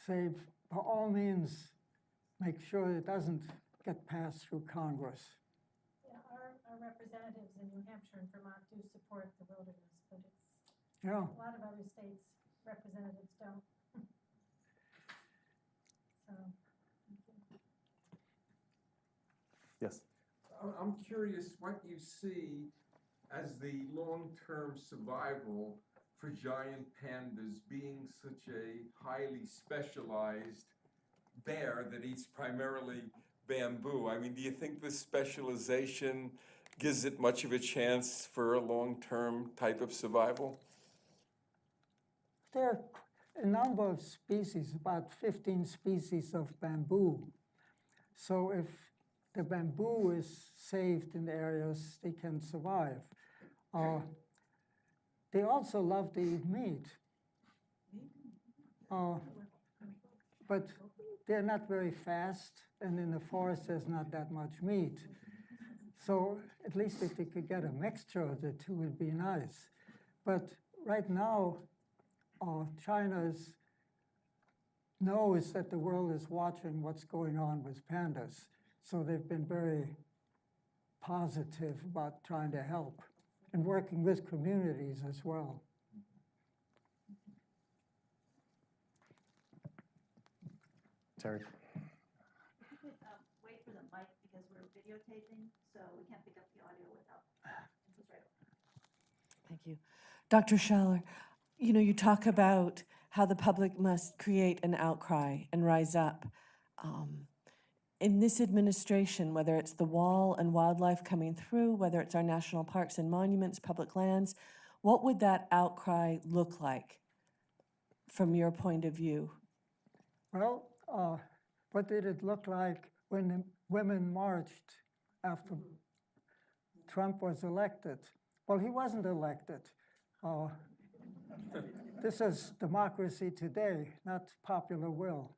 say, by all means, make sure it doesn't get passed through Congress. Yeah, our representatives in New Hampshire and Vermont do support the wilderness, but it's, Yeah, a lot of other states' representatives don't. So, Yes. I'm curious what you see as the long-term survival for giant pandas being such a highly specialized bear that eats primarily bamboo. I mean, do you think this specialization gives it much of a chance for a long-term type of survival? there are a number of species, about 15 species of bamboo. So if the bamboo is saved in areas, they can survive. They also love to eat meat. But they're not very fast, and in the forest there's not that much meat. So at least if they could get a mixture of the two, would be nice. But right now, China knows that the world is watching what's going on with pandas. So they've been very positive about trying to help and working with communities as well. Terry. If you could wait for the mic because we're videotaping, so we can't pick up the audio without. It's right over. Thank you. Dr. Schaller, you talk about how the public must create an outcry and rise up. In this administration, whether it's the wall and wildlife coming through, whether it's our national parks and monuments, public lands, what would that outcry look like from your point of view? Well, what did it look like when the women marched after Trump was elected? Well, he wasn't elected. This is democracy today, not popular will.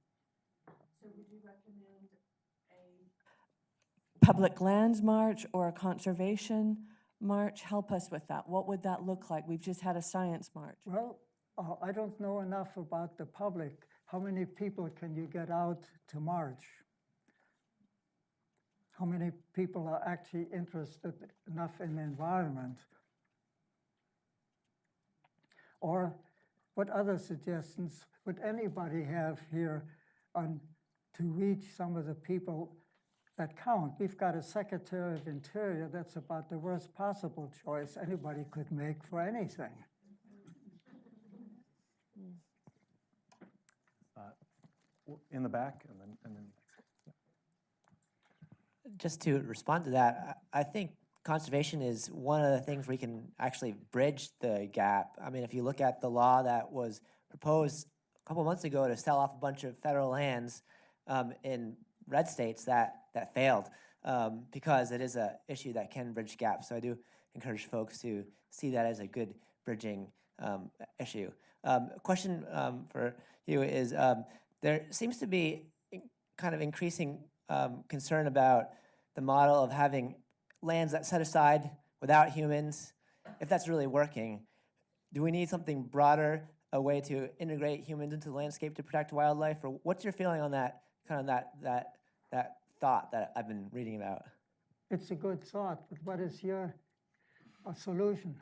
So would you recommend a Public lands march or a conservation march? Help us with that. What would that look like? We've just had a science march. Well, I don't know enough about the public. How many people can you get out to march? How many people are actually interested enough in the environment? Or what other suggestions would anybody have here to reach some of the people that count? We've got a Secretary of Interior that's about the worst possible choice anybody could make for anything. In the back, and then. Just to respond to that, I think conservation is one of the things where we can actually bridge the gap. I mean, if you look at the law that was proposed a couple months ago to sell off a bunch of federal lands in red states, that failed because it is an issue that can bridge gaps. So I do encourage folks to see that as a good bridging issue. A question for you is, there seems to be kind of increasing concern about the model of having lands that set aside without humans, if that's really working. Do we need something broader, a way to integrate humans into the landscape to protect wildlife? Or what's your feeling on that, kind of that thought that I've been reading about? It's a good thought, but what is your solution?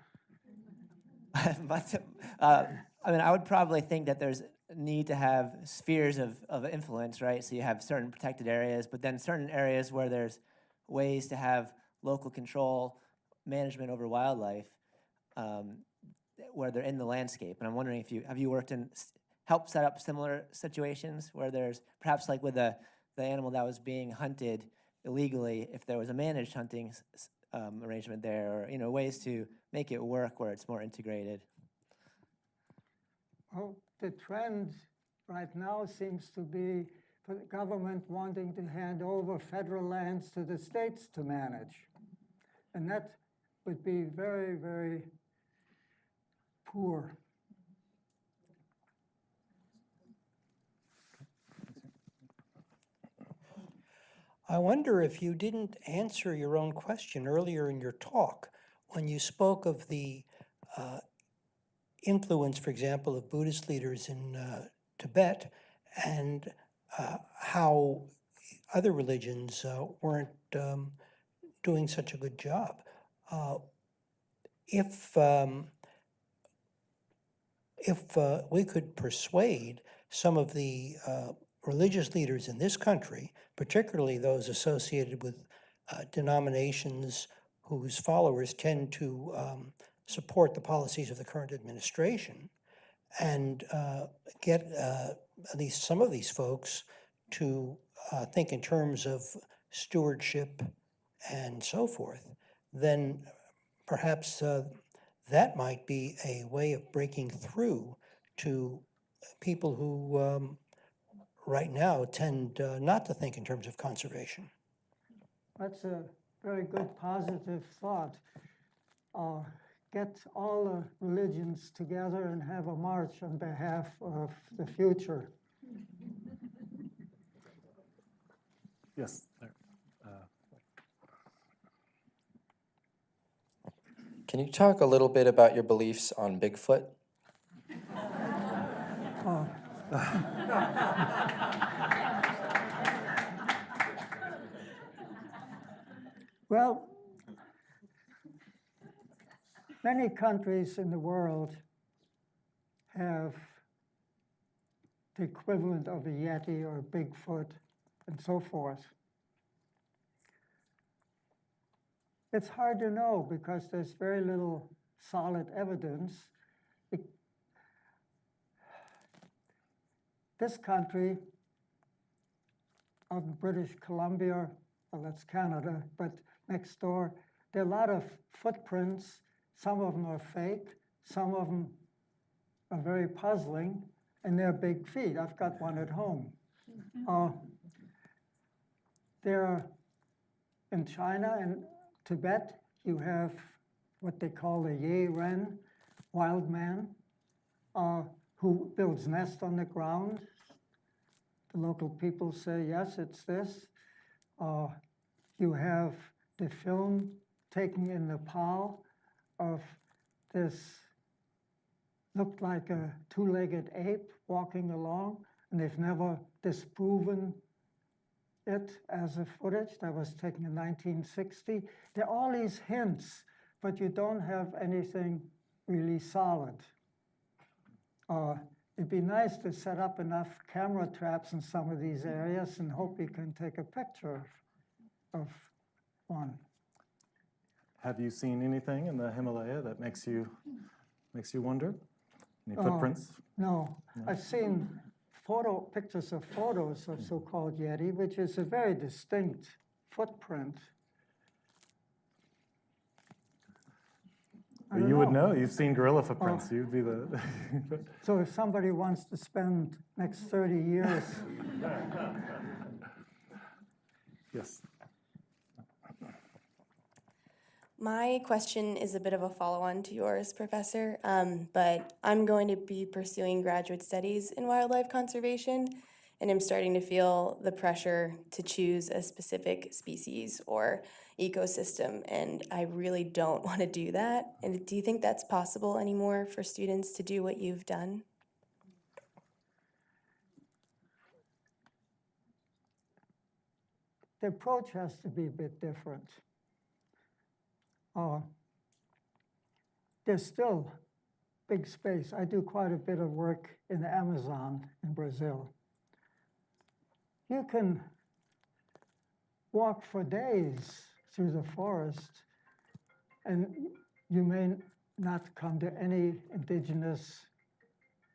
But, I mean, I would probably think that there's a need to have spheres of influence, right? So you have certain protected areas, but then certain areas where there's ways to have local control, management over wildlife, where they're in the landscape. And I'm wondering if have you worked in, helped set up similar situations where there's, perhaps like with the animal that was being hunted illegally, if there was a managed hunting arrangement there, or ways to make it work where it's more integrated. Well, the trend right now seems to be for the government wanting to hand over federal lands to the states to manage. And that would be very, very poor. I wonder if you didn't answer your own question earlier in your talk when you spoke of the influence, for example, of Buddhist leaders in Tibet and how other religions weren't doing such a good job. If we could persuade some of the religious leaders in this country, particularly those associated with denominations whose followers tend to support the policies of the current administration, and get at least some of these folks to think in terms of stewardship and so forth, then perhaps that might be a way of breaking through to people who right now tend not to think in terms of conservation. That's a very good positive thought. Get all the religions together and have a march on behalf of the future. Yes, there. Can you talk a little bit about your beliefs on Bigfoot? Well, many countries in the world have the equivalent of a Yeti or a Bigfoot and so forth. It's hard to know because there's very little solid evidence. This country, out in British Columbia, well, that's Canada, but next door, there are a lot of footprints. Some of them are fake, some of them are very puzzling, and they're big feet. I've got one at home. There are, in China and Tibet, you have what they call the Ye Ren, wild man, who builds nests on the ground. The local people say, yes, it's this. You have the film taken in Nepal of this, looked like a two-legged ape walking along, and they've never disproven it as a footage that was taken in 1960. There are all these hints, but you don't have anything really solid. It'd be nice to set up enough camera traps in some of these areas and hope you can take a picture of one. Have you seen anything in the Himalaya that makes you wonder? Any footprints? No, I've seen pictures of photos of so-called Yeti, which is a very distinct footprint. You would know. You've seen gorilla footprints. You'd be the. So if somebody wants to spend next 30 years. Yes. My question is a bit of a follow-on to yours, Professor, but I'm going to be pursuing graduate studies in wildlife conservation, and I'm starting to feel the pressure to choose a specific species or ecosystem, and I really don't want to do that. And do you think that's possible anymore for students to do what you've done? The approach has to be a bit different. There's still big space. I do quite a bit of work in the Amazon in Brazil. You can walk for days through the forest, and you may not come to any indigenous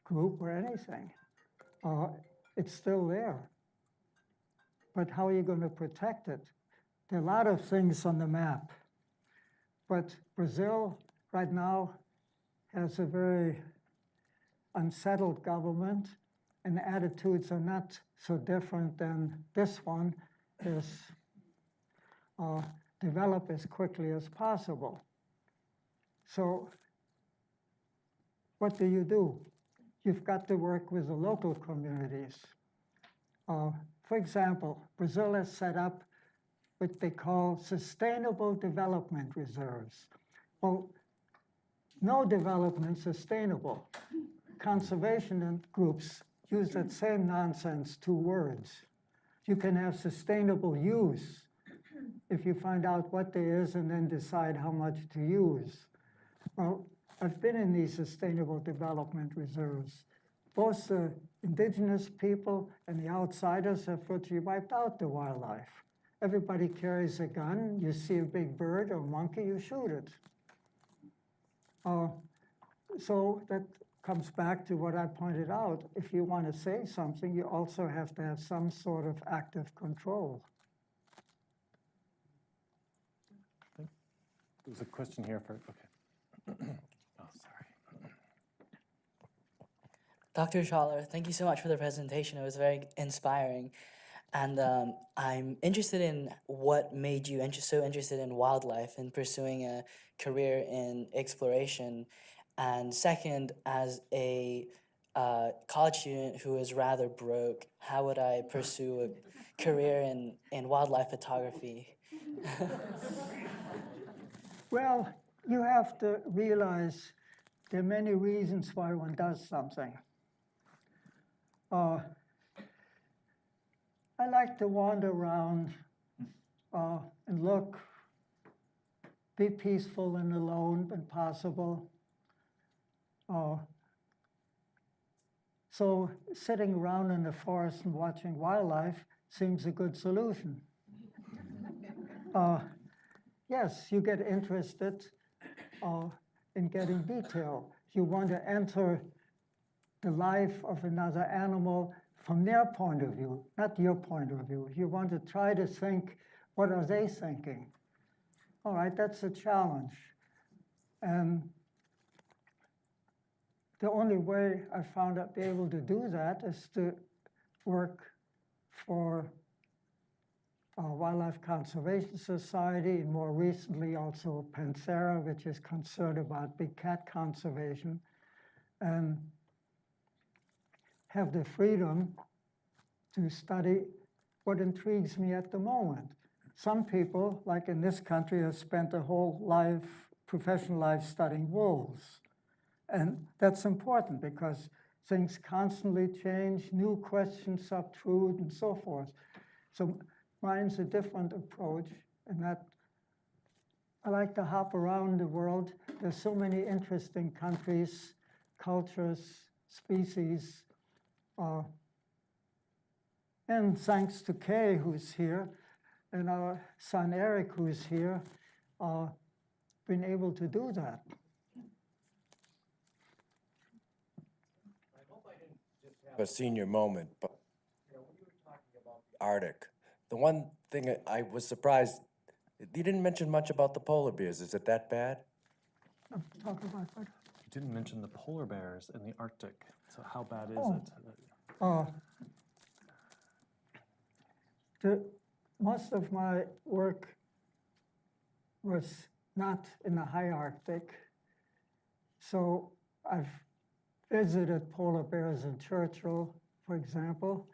group or anything. It's still there. But how are you going to protect it? There are a lot of things on the map. But Brazil right now has a very unsettled government, and the attitudes are not so different than this one is develop as quickly as possible. So what do? You've got to work with the local communities. For example, Brazil has set up what they call sustainable development reserves. Well, no development sustainable. Conservation groups use that same nonsense, 2 words. You can have sustainable use if you find out what there is and then decide how much to use. Well, I've been in these sustainable development reserves. Both the indigenous people and the outsiders have virtually wiped out the wildlife. Everybody carries a gun. You see a big bird or monkey, you shoot it. So that comes back to what I pointed out. If you want to say something, you also have to have some sort of active control. There's a question here for, okay. Oh, sorry. Dr. Schaller, thank you so much for the presentation. It was very inspiring. And I'm interested in what made you so interested in wildlife and pursuing a career in exploration. And second, as a college student who is rather broke, how would I pursue a career in wildlife photography? Well, you have to realize there are many reasons why one does something. I like to wander around and look, be peaceful and alone when possible. So sitting around in the forest and watching wildlife seems a good solution. Yes, you get interested in getting detail. You want to enter the life of another animal from their point of view, not your point of view. You want to try to think, what are they thinking? All right, that's a challenge. And the only way I found out to be able to do that is to work for Wildlife Conservation Society, and more recently also Panthera, which is concerned about big cat conservation, and have the freedom to study what intrigues me at the moment. Some people, like in this country, have spent their whole life, professional life, studying wolves. And that's important because things constantly change, new questions obtrude, and so forth. So mine's a different approach, and that I like to hop around the world. There's so many interesting countries, cultures, species. And thanks to Kay, who's here, and our son Eric, who's here, been able to do that. I hope I didn't just have a senior moment, but when you were talking about the Arctic, the one thing I was surprised, you didn't mention much about the polar bears. Is it that bad? Talk about what? You didn't mention the polar bears in the Arctic. So how bad is it? Most of my work was not in the high Arctic. So I've visited polar bears in Churchill, for example,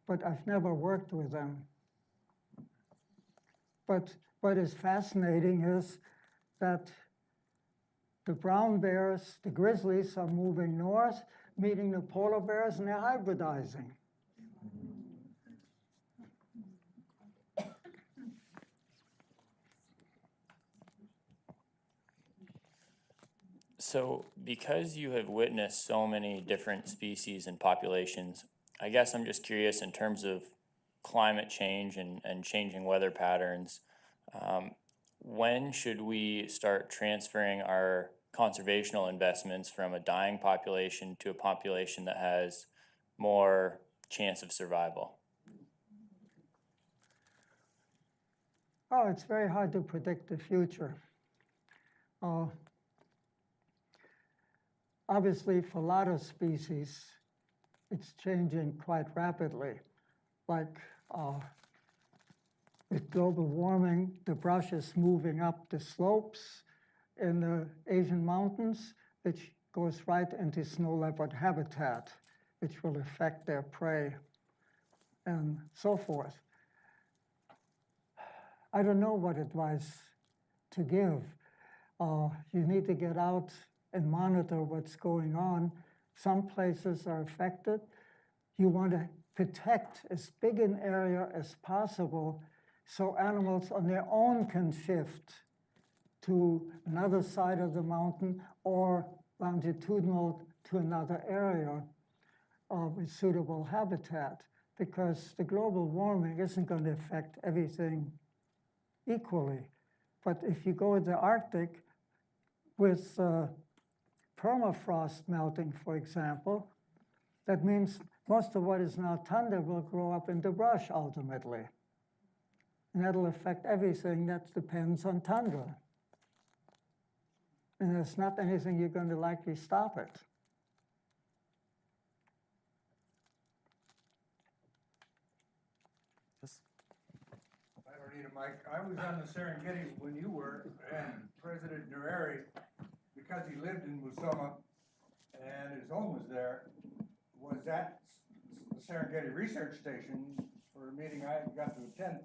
but I've never worked with them. But what is fascinating is that the brown bears, the grizzlies, are moving north, meeting the polar bears, and they're hybridizing. So, because you have witnessed so many different species and populations, I guess I'm just curious in terms of climate change and changing weather patterns, when should we start transferring our conservational investments from a dying population to a population that has more chance of survival? Oh, it's very hard to predict the future. Obviously, for a lot of species, it's changing quite rapidly. Like with global warming, the brush is moving up the slopes in the Asian mountains, which goes right into snow leopard habitat, which will affect their prey, and so forth. I don't know what advice to give. You need to get out and monitor what's going on. Some places are affected. You want to protect as big an area as possible so animals on their own can shift to another side of the mountain or longitudinal to another area with suitable habitat, because the global warming isn't going to affect everything equally. But if you go to the Arctic with permafrost melting, for example, that means most of what is now tundra will grow up into brush ultimately. And that'll affect everything that depends on tundra. And there's not anything you're going to likely stop it. I don't need a mic. I was on the Serengeti when you were, and President Nyerere, because he lived in Musoma and his home was there, was at the Serengeti Research Station for a meeting I got to attend.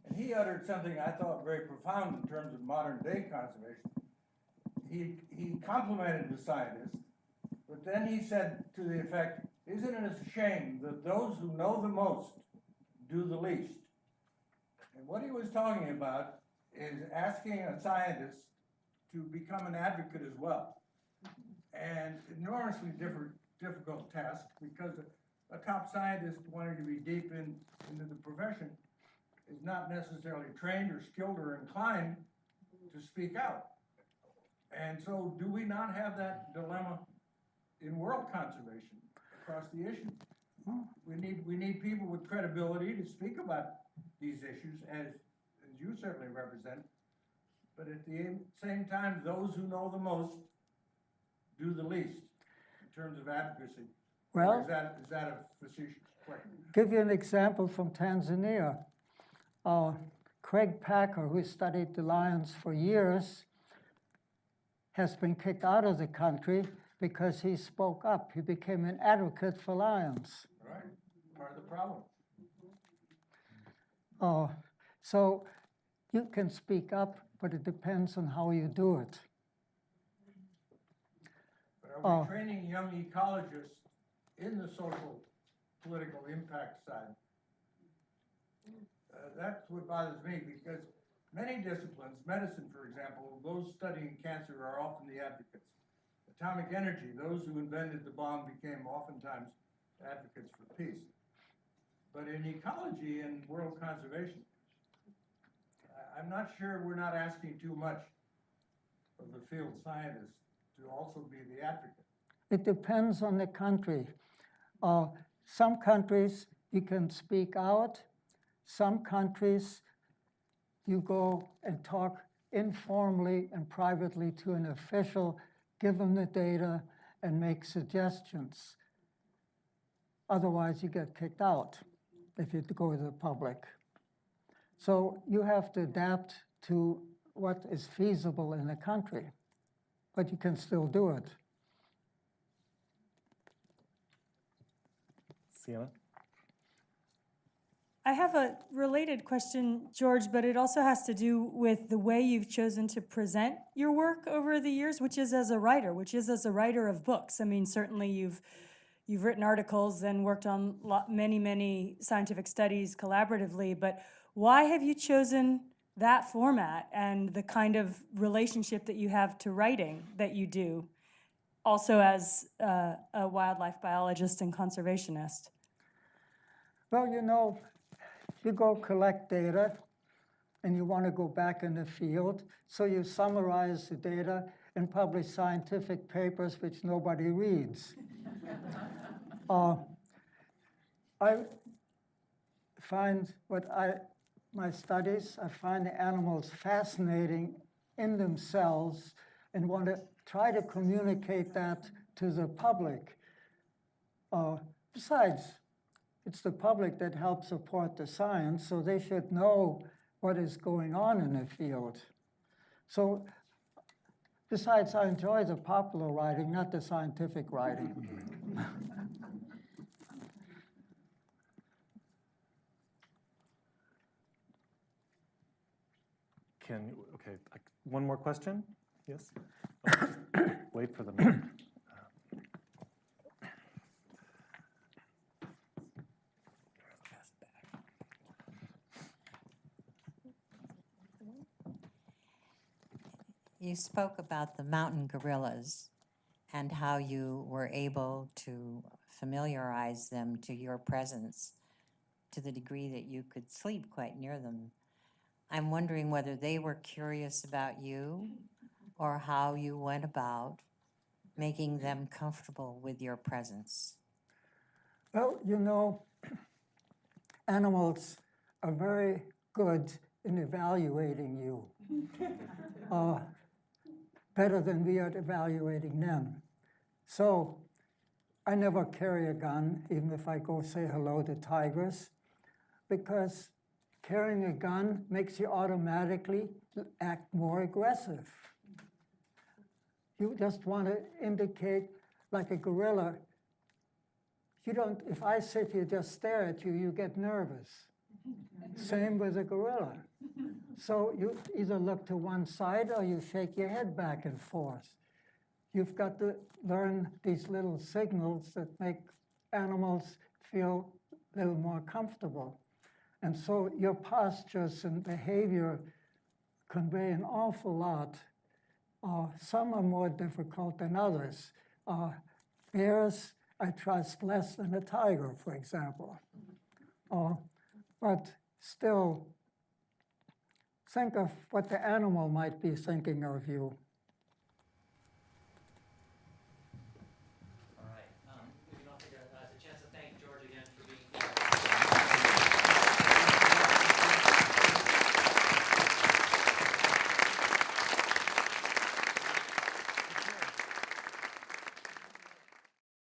And he uttered something I thought very profound in terms of modern day conservation. He complimented the scientists, but then he said to the effect, "Isn't it a shame that those who know the most do the least?" And what he was talking about is asking a scientist to become an advocate as well. And enormously difficult task, because a top scientist wanting to be deep into the profession is not necessarily trained or skilled or inclined to speak out. And so do we not have that dilemma in world conservation across the issues? We need people with credibility to speak about these issues, as you certainly represent. But at the same time, those who know the most do the least in terms of advocacy. Well, Or is that a facetious question? Give you an example from Tanzania. Craig Packer, who studied the lions for years, has been kicked out of the country because he spoke up. He became an advocate for lions. Right, part of the problem. So you can speak up, but it depends on how you do it. But are we training young ecologists in the social, political impact side? That's what bothers me, because many disciplines, medicine, for example, those studying cancer are often the advocates. Atomic energy, those who invented the bomb became oftentimes advocates for peace. But in ecology and world conservation, I'm not sure we're not asking too much of the field scientists to also be the advocate. It depends on the country. Some countries you can speak out. Some countries you go and talk informally and privately to an official, give them the data, and make suggestions. Otherwise, you get kicked out if you go to the public. So you have to adapt to what is feasible in the country, but you can still do it. Sienna? I have a related question, George, but it also has to do with the way you've chosen to present your work over the years, which is as a writer of books. I mean, certainly you've written articles and worked on many scientific studies collaboratively, but why have you chosen that format and the kind of relationship that you have to writing that you do, also as a wildlife biologist and conservationist? Well, you know, you go collect data and you want to go back in the field, so you summarize the data and publish scientific papers which nobody reads. I find my studies, I find the animals fascinating in themselves and want to try to communicate that to the public. Besides, it's the public that helps support the science, so they should know what is going on in the field. So, besides, I enjoy the popular writing, not the scientific writing. Okay, one more question? Yes? Oh, just wait for the mic. You spoke about the mountain gorillas and how you were able to familiarize them to your presence to the degree that you could sleep quite near them. I'm wondering whether they were curious about you or how you went about making them comfortable with your presence. Well, you know, animals are very good in evaluating you, better than we are at evaluating them. So I never carry a gun, even if I go say hello to tigers, because carrying a gun makes you automatically act more aggressive. You just want to indicate, like a gorilla, you don't, if I sit here just stare at you, you get nervous. Same with a gorilla. So you either look to one side or you shake your head back and forth. You've got to learn these little signals that make animals feel a little more comfortable. And so your postures and behavior convey an awful lot. Some are more difficult than others. Bears, I trust less than a tiger, for example. But still, think of what the animal might be thinking of you.